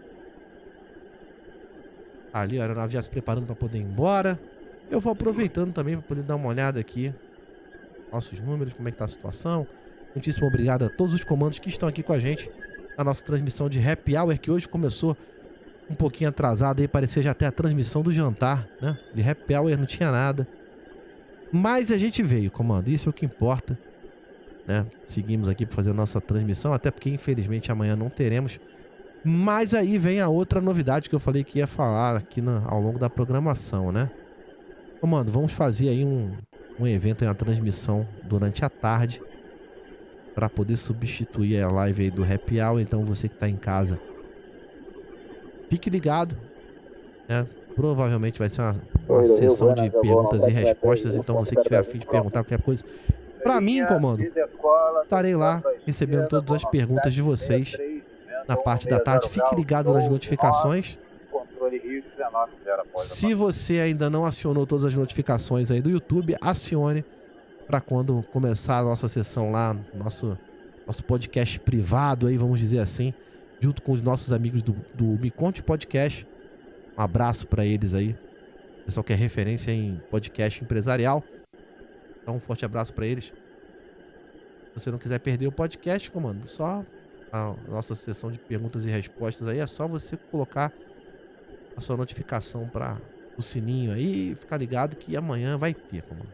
Ali a aeronave já se preparando para poder ir embora. Eu vou aproveitando também para poder dar uma olhada aqui nossos números, como é que tá a situação. Muitíssimo obrigado a todos os comandos que estão aqui com a gente na nossa transmissão de Happy Hour, que hoje começou um pouquinho atrasado aí, parecia já até a transmissão do jantar, né? De Happy Hour não tinha nada. Mas a gente veio, comando, isso é o que importa, né? Seguimos aqui para fazer a nossa transmissão, até porque infelizmente amanhã não teremos. Mas aí vem a outra novidade que eu falei que ia falar aqui ao longo da programação, né? Comando, vamos fazer aí um evento, uma transmissão durante a tarde para poder substituir a live aí do Happy Hour. Então você que está em casa, fique ligado, né? Provavelmente vai ser uma sessão de perguntas e respostas. Então você que tiver a fim de perguntar qualquer coisa para mim, comando, estarei lá recebendo todas as perguntas de vocês na parte da tarde. Fique ligado nas notificações. Se você ainda não acionou todas as notificações aí do YouTube, acione para quando começar a nossa sessão lá, nosso podcast privado aí, vamos dizer assim, junto com os nossos amigos do Me Conte Podcast. Um abraço para eles aí, pessoal que é referência em podcast empresarial. Então um forte abraço para eles. Se você não quiser perder o podcast, comando, só a nossa sessão de perguntas e respostas aí, é só você colocar a sua notificação para o sininho aí e ficar ligado que amanhã vai ter, comando.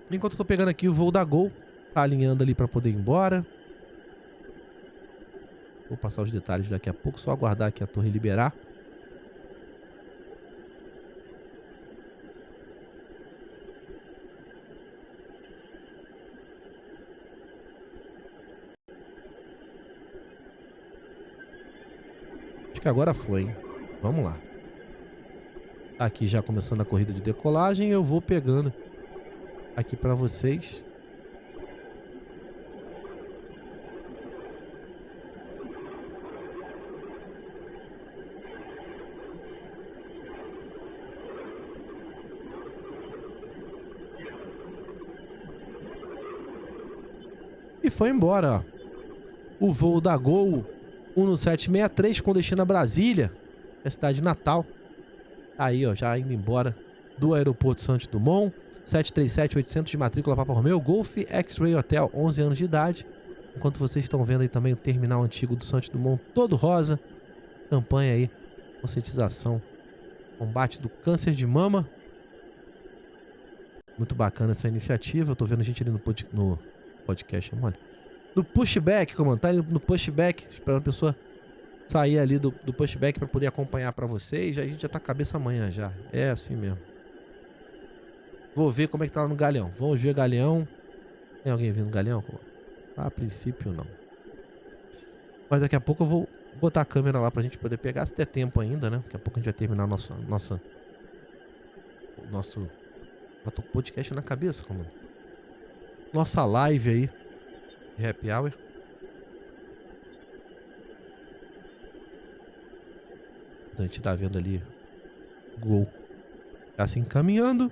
Enquanto eu tô pegando aqui o voo da Gol, tá alinhando ali para poder ir embora. Vou passar os detalhes daqui a pouco, só aguardar aqui a torre liberar. Acho que agora foi, hein? Vamos lá. Tá aqui já começando a corrida de decolagem. Eu vou pegando aqui para vocês. E foi embora, ó. O voo da Gol 1763 com destino a Brasília, na cidade de Natal. Aí, ó, já indo embora do aeroporto Santos Dumont. 737-800 de matrícula Papa Romeo, Golf X-Ray Hotel, 11 anos de idade. Enquanto vocês estão vendo aí também o terminal antigo do Santos Dumont, todo rosa. Campanha aí, conscientização, combate do câncer de mama. Muito bacana essa iniciativa. Eu tô vendo gente ali no podcast, olha. No pushback, comando, tá ali no pushback, esperando a pessoa sair ali do pushback para poder acompanhar para vocês. A gente já tá cabeça amanhã já. É assim mesmo. Vou ver como é que tá lá no Galeão. Vamos ver Galeão. Tem alguém vindo no Galeão? A princípio não. Mas daqui a pouco eu vou botar a câmera lá pra gente poder pegar, se der tempo ainda, né? Daqui a pouco a gente vai terminar o nosso podcast na cabeça, comando. Nossa live aí de Happy Hour. A gente tá vendo ali o Gol tá se encaminhando.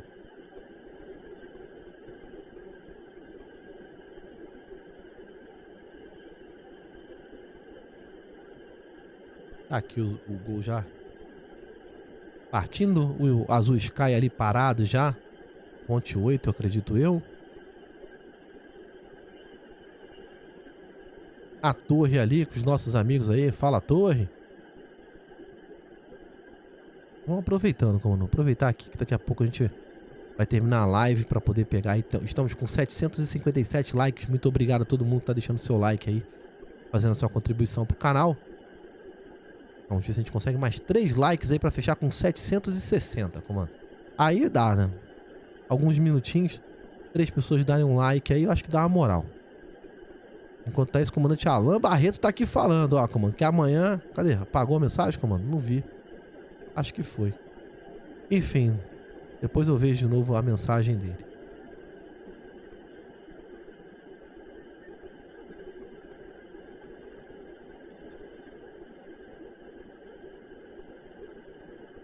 Tá aqui o Gol já partindo. O Azul Sky ali parado já. Ponte 8, acredito eu. A Torre ali com os nossos amigos aí. Fala, Torre. Vamos aproveitando, como não? Aproveitar aqui que daqui a pouco a gente vai terminar a live para poder pegar. Então, estamos com 757 likes. Muito obrigado a todo mundo que tá deixando seu like aí, fazendo a sua contribuição pro canal. Vamos ver se a gente consegue mais 3 likes aí para fechar com 760, comando. Aí dá, né? Alguns minutinhos, 3 pessoas darem um like aí, eu acho que dá uma moral. Enquanto tá isso, o comandante Alan Barreto tá aqui falando, ó, comando, que amanhã... Cadê? Apagou a mensagem, comando? Não vi. Acho que foi. Enfim, depois eu vejo de novo a mensagem dele.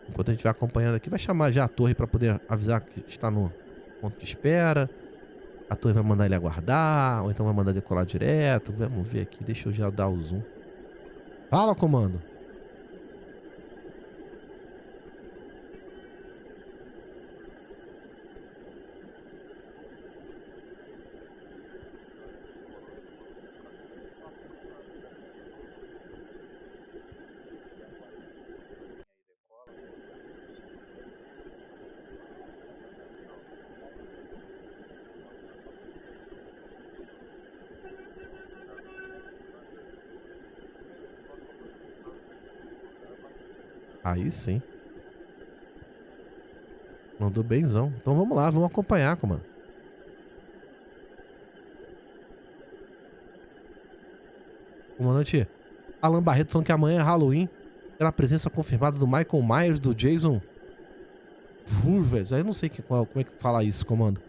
Enquanto a gente vai acompanhando aqui, vai chamar já a Torre para poder avisar que está no ponto de espera. A Torre vai mandar ele aguardar, ou então vai mandar decolar direto. Vamos ver aqui, deixa eu já dar o zoom. Fala, comando. Aí sim. Mandou benzão. Então vamos lá, vamos acompanhar, comando. Comandante Alan Barreto falando que amanhã é Halloween. Pela presença confirmada do Michael Myers, do Jason Voorhees. Aí eu não sei como é que fala isso, comando.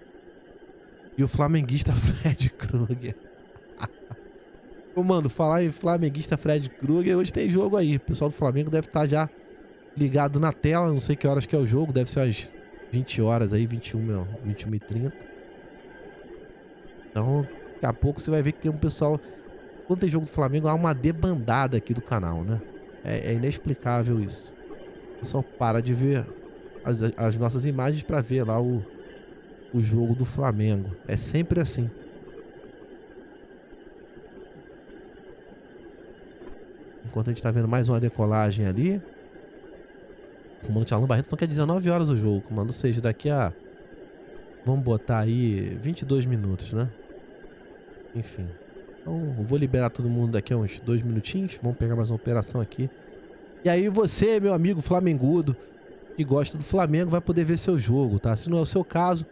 E o flamenguista Fred Krueger. Comando, falar em flamenguista Fred Krueger, hoje tem jogo aí. O pessoal do Flamengo deve estar já ligado na tela, não sei que horas que é o jogo, deve ser às 20 horas aí, 21h30. Então, daqui a pouco você vai ver que tem um pessoal... Quando tem jogo do Flamengo, há uma debandada aqui do canal, né? É inexplicável isso. O pessoal para de ver as nossas imagens para ver lá o jogo do Flamengo. É sempre assim. Enquanto a gente tá vendo mais uma decolagem ali. O comandante Alan Barreto falou que é 19 horas o jogo, comando. Ou seja, daqui a... Vamos botar aí 22 minutos, né? Enfim. Então, eu vou liberar todo mundo daqui a uns 2 minutinhos. Vamos pegar mais uma operação aqui. E aí você, meu amigo flamengudo, que gosta do Flamengo, vai poder ver seu jogo, tá? Se não é o seu caso,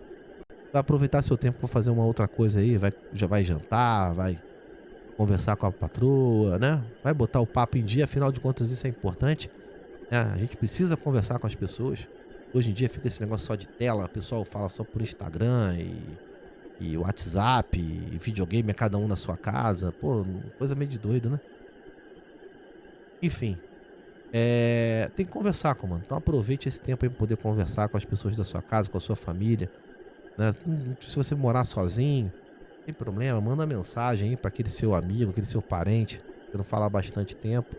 vai aproveitar seu tempo para fazer uma outra coisa aí. Já vai jantar, vai conversar com a patroa, né? Vai botar o papo em dia, afinal de contas isso é importante. A gente precisa conversar com as pessoas. Hoje em dia fica esse negócio só de tela, o pessoal fala só por Instagram e WhatsApp, e videogame é cada um na sua casa. Pô, coisa meio de doido, né? Enfim, tem que conversar, comando. Então aproveite esse tempo aí para poder conversar com as pessoas da sua casa, com a sua família, né? Se você morar sozinho, não tem problema, manda mensagem aí para aquele seu amigo, aquele seu parente, você não fala há bastante tempo.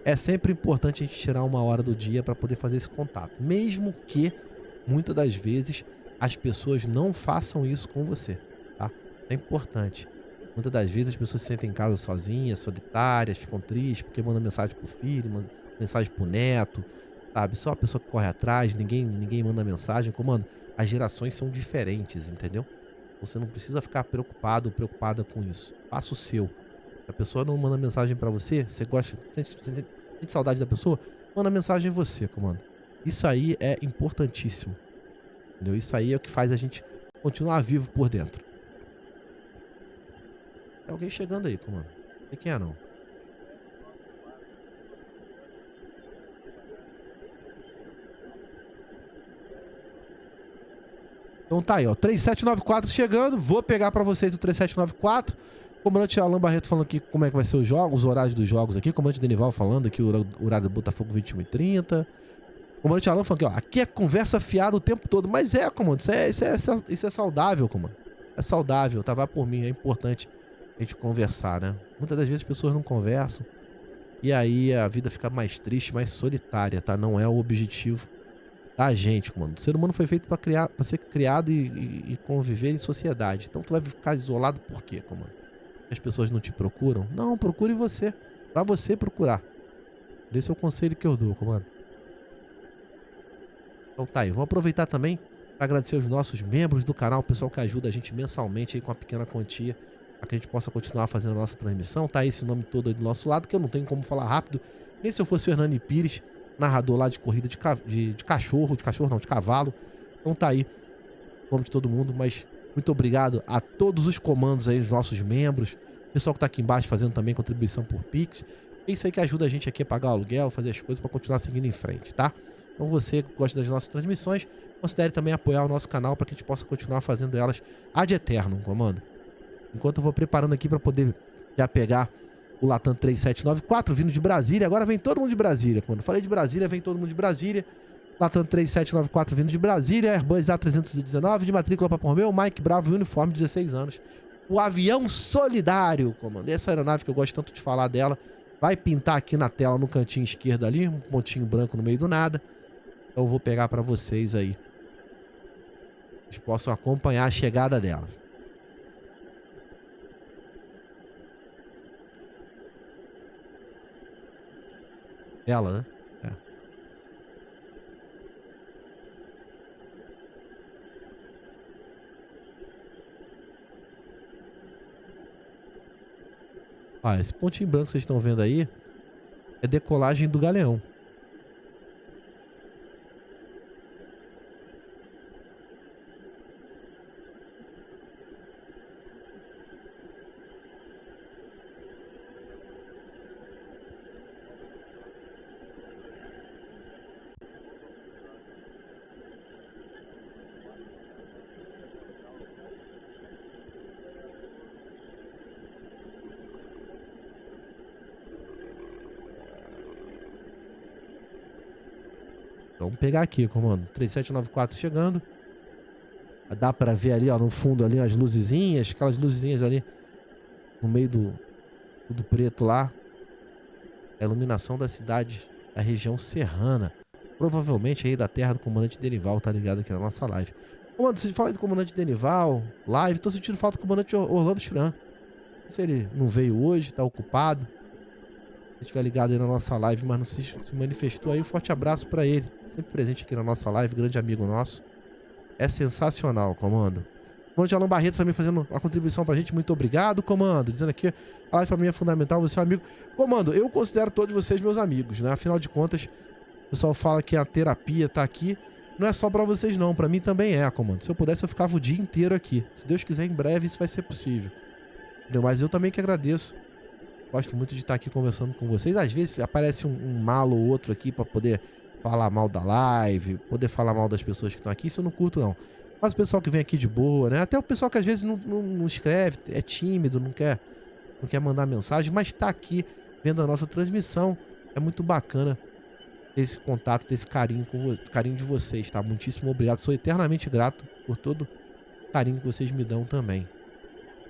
É sempre importante a gente tirar uma hora do dia para poder fazer esse contato, mesmo que muitas das vezes as pessoas não façam isso com você, tá? É importante. Muitas das vezes as pessoas se sentem em casa sozinhas, solitárias, ficam tristes porque mandam mensagem pro filho, mandam mensagem pro neto, sabe? Só a pessoa que corre atrás, ninguém manda mensagem. Comando, as gerações são diferentes, entendeu? Você não precisa ficar preocupado ou preocupada com isso. Faça o seu. Se a pessoa não manda mensagem pra você, você gosta, sente saudade da pessoa, manda mensagem em você, comando. Isso aí é importantíssimo. Entendeu? Isso aí é o que faz a gente continuar vivo por dentro. Tem alguém chegando aí, comando. Não sei quem é, não. Então tá aí, ó. 3794 chegando. Vou pegar pra vocês o 3794. Comandante Alan Barreto falando aqui como é que vai ser os jogos, os horários dos jogos aqui. Comandante Denival falando aqui o horário do Botafogo 21h30. Comandante Alan falando aqui, ó, aqui é conversa fiada o tempo todo. Mas comandante, isso é saudável, comandante. É saudável, tá? Vai por mim, é importante a gente conversar, né? Muitas das vezes as pessoas não conversam e aí a vida fica mais triste, mais solitária, tá? Não é o objetivo da gente, comandante. O ser humano foi feito para ser criado e conviver em sociedade. Então tu vai ficar isolado por quê, comandante? As pessoas não te procuram? Não, procure você. Pra você procurar. Esse é o conselho que eu dou, comando. Então tá aí. Vou aproveitar também para agradecer aos nossos membros do canal, o pessoal que ajuda a gente mensalmente aí com uma pequena quantia, para que a gente possa continuar fazendo a nossa transmissão. Tá aí esse nome todo aí do nosso lado, que eu não tenho como falar rápido. Nem se eu fosse o Hernani Pires, narrador lá de corrida de cachorro, de cavalo. Então tá aí o nome de todo mundo, mas muito obrigado a todos os comandos aí, os nossos membros, o pessoal que tá aqui embaixo fazendo também contribuição por Pix. É isso aí que ajuda a gente aqui a pagar o aluguel, fazer as coisas para continuar seguindo em frente, tá? Então você que gosta das nossas transmissões, considere também apoiar o nosso canal para que a gente possa continuar fazendo elas ad eternum, comando. Enquanto eu vou preparando aqui para poder já pegar o Latam 3794 vindo de Brasília. Agora vem todo mundo de Brasília, comando. Falei de Brasília, vem todo mundo de Brasília. Latam 3794 vindo de Brasília, Airbus A319 de matrícula Papo Romeu, Mike Bravo, uniforme, 16 anos. O avião solidário, comando. Essa aeronave que eu gosto tanto de falar dela, vai pintar aqui na tela no cantinho esquerdo ali, um pontinho branco no meio do nada. Então eu vou pegar para vocês aí. Vocês possam acompanhar a chegada dela. Ela, né? Ah, esse pontinho branco que vocês estão vendo aí é decolagem do Galeão. Vamos pegar aqui, comando. 3794 chegando. Dá pra ver ali, ó, no fundo ali, as luzezinhas. Aquelas luzezinhas ali no meio do tudo preto lá. A iluminação da cidade, da região serrana. Provavelmente aí da terra do comandante Denival, tá ligado aqui na nossa live. Comando, você fala aí do comandante Denival, live. Tô sentindo falta do comandante Orlando Chiran. Se ele não veio hoje, tá ocupado. Se estiver ligado aí na nossa live, mas não se manifestou aí, um forte abraço pra ele. Sempre presente aqui na nossa live, grande amigo nosso. É sensacional, comando. Comandante Alan Barreto também fazendo uma contribuição pra gente. Muito obrigado, comando. Dizendo aqui, a live pra mim é fundamental, você é um amigo. Comando, eu considero todos vocês meus amigos, né? Afinal de contas, o pessoal fala que a terapia tá aqui. Não é só pra vocês não, pra mim também é, comando. Se eu pudesse, eu ficava o dia inteiro aqui. Se Deus quiser, em breve isso vai ser possível. Entendeu? Mas eu também que agradeço. Gosto muito de estar aqui conversando com vocês. Às vezes aparece um malo ou outro aqui pra poder falar mal da live, poder falar mal das pessoas que estão aqui. Isso eu não curto, não. Mas o pessoal que vem aqui de boa, né? Até o pessoal que às vezes não escreve, é tímido, não quer mandar mensagem, mas tá aqui vendo a nossa transmissão. É muito bacana ter esse contato, ter esse carinho carinho de vocês, tá? Muitíssimo obrigado. Sou eternamente grato por todo o carinho que vocês me dão também.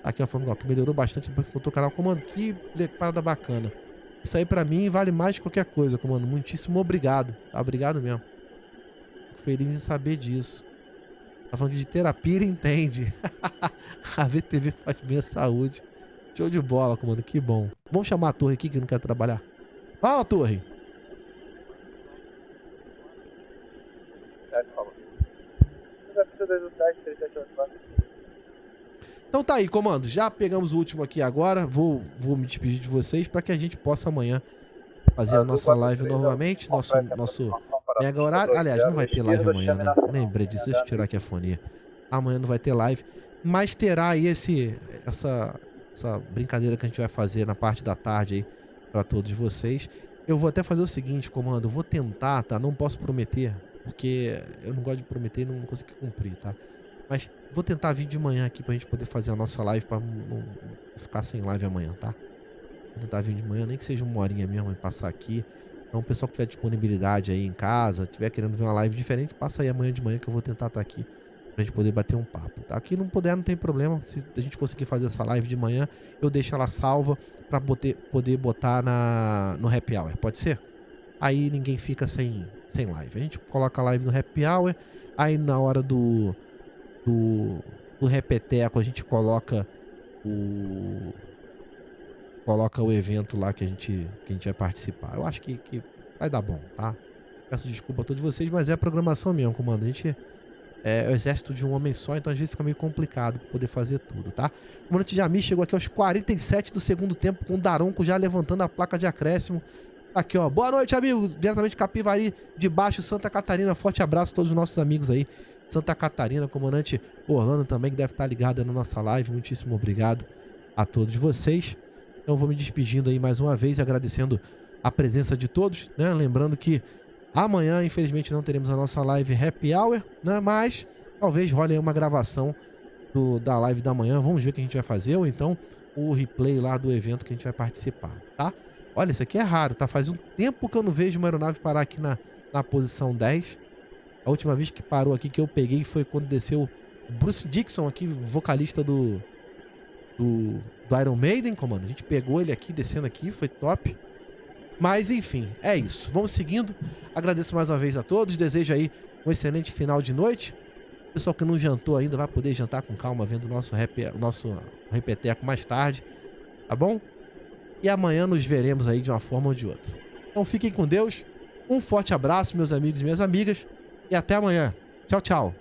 Aqui ó, falando que melhorou bastante depois que botou o canal. Comando, que parada bacana. Isso aí pra mim vale mais que qualquer coisa, comando. Muitíssimo obrigado, tá? Obrigado mesmo. Fico feliz em saber disso. Tá falando de terapia, ele entende. A VTV faz bem a saúde. Show de bola, comando, que bom. Vamos chamar a torre aqui que não quer trabalhar. Fala, torre. Então tá aí, comando. Já pegamos o último aqui agora. Vou me despedir de vocês para que a gente possa amanhã fazer a nossa live novamente. Nosso mega horário. Aliás, não vai ter live amanhã, né? Lembrei disso. Deixa eu tirar aqui a fonia. Amanhã não vai ter live. Mas terá aí essa brincadeira que a gente vai fazer na parte da tarde aí para todos vocês. Eu vou até fazer o seguinte, comando. Eu vou tentar, tá? Não posso prometer, porque eu não gosto de prometer e não consegui cumprir, tá? Mas vou tentar vir de manhã aqui pra gente poder fazer a nossa live pra não ficar sem live amanhã, tá? Vou tentar vir de manhã, nem que seja uma horinha mesmo e passar aqui. Então, o pessoal que tiver disponibilidade aí em casa, tiver querendo ver uma live diferente, passa aí amanhã de manhã que eu vou tentar estar aqui pra gente poder bater um papo, tá? Aqui não puder, não tem problema. Se a gente conseguir fazer essa live de manhã, eu deixo ela salva pra poder botar no Happy Hour, pode ser? Aí ninguém fica sem live. A gente coloca a live no Happy Hour, aí na hora do repeteco a gente coloca o evento lá que a gente vai participar. Eu acho que vai dar bom, tá? Peço desculpa a todos vocês, mas é a programação mesmo, comando. A gente é o exército de um homem só, então às vezes fica meio complicado pra poder fazer tudo, tá? O comandante Jamil chegou aqui aos 47 do segundo tempo, com o Daronco já levantando a placa de acréscimo. Aqui, ó. Boa noite, amigo. Diretamente de Capivari, de Baixo, Santa Catarina. Forte abraço a todos os nossos amigos aí. Santa Catarina, comandante Orlando também, que deve estar ligado aí na nossa live. Muitíssimo obrigado a todos vocês. Então vou me despedindo aí mais uma vez, agradecendo a presença de todos, né? Lembrando que amanhã, infelizmente, não teremos a nossa live Happy Hour, né? Mas talvez role aí uma gravação da live da manhã. Vamos ver o que a gente vai fazer, ou então o replay lá do evento que a gente vai participar, tá? Olha, isso aqui é raro, tá? Faz um tempo que eu não vejo uma aeronave parar aqui na posição 10. A última vez que parou aqui que eu peguei foi quando desceu o Bruce Dixon aqui, vocalista do Iron Maiden, comando. A gente pegou ele aqui, descendo aqui, foi top. Mas enfim, é isso. Vamos seguindo. Agradeço mais uma vez a todos. Desejo aí um excelente final de noite. O pessoal que não jantou ainda vai poder jantar com calma, vendo o nosso repeteco mais tarde. Tá bom? E amanhã nos veremos aí de uma forma ou de outra. Então fiquem com Deus. Um forte abraço, meus amigos e minhas amigas. E até amanhã. Tchau, tchau.